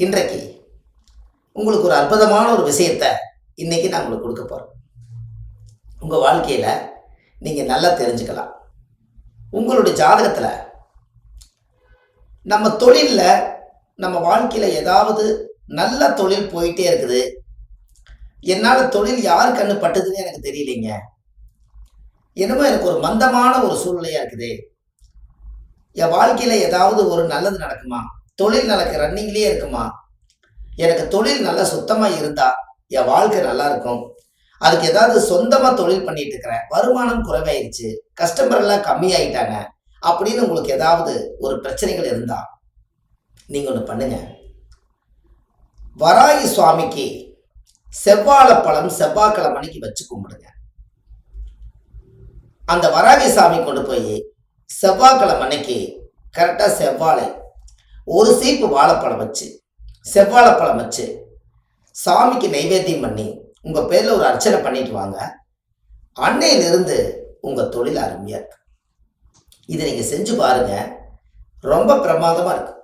இன்றைக்கு உங்களுக்கு ஒரு அற்புதமான ஒரு விஷயத்தை இன்னைக்கு நான் உங்களுக்கு கொடுக்க போகிறேன். உங்கள் வாழ்க்கையில் நீங்கள் நல்லா தெரிஞ்சுக்கலாம். உங்களுடைய ஜாதகத்தில் நம்ம தொழிலில் நம்ம வாழ்க்கையில் ஏதாவது நல்ல தொழில் போயிட்டே இருக்குது, என்னால் தொழில் யார் கண்ணு பட்டுதுன்னு எனக்கு தெரியலைங்க, என்னமோ எனக்கு ஒரு மந்தமான ஒரு சூழ்நிலையாக இருக்குது, என் வாழ்க்கையில் ஏதாவது ஒரு நல்லது நடக்குமா, தொழில் நடக்க ரன்னிங்லேயே இருக்குமா, எனக்கு தொழில் நல்லா சுத்தமாக இருந்தால் என் வாழ்க்கை நல்லா இருக்கும், அதுக்கு ஏதாவது சொந்தமாக தொழில் பண்ணிட்டு இருக்கிறேன், வருமானம் குறைவாயிருச்சு, கஸ்டமர் எல்லாம் கம்மியாயிட்டாங்க அப்படின்னு உங்களுக்கு ஏதாவது ஒரு பிரச்சனைகள் இருந்தால் நீங்கள் ஒன்று பண்ணுங்க. வராகி சுவாமிக்கு செவ்வாழைப்பழம் செவ்வாய்க்கிழமைக்கு வச்சு கும்பிடுங்க. அந்த வராகி சாமி கொண்டு போய் செவ்வாய்க்கிழமை அன்னைக்கு கரெக்டாக செவ்வாழை ஒரு சீப்பு வாழைப்பழம் வச்சு செவ்வாழைப்பழம் வச்சு சாமிக்கு நைவேத்தியம் பண்ணி உங்கள் பேரில் ஒரு அர்ச்சனை பண்ணிட்டு வாங்க. அன்னையிலிருந்து உங்கள் தொழில் அருமையாக இருக்கு. இதை நீங்கள் செஞ்சு பாருங்க, ரொம்ப பிரமாதமாக இருக்கு.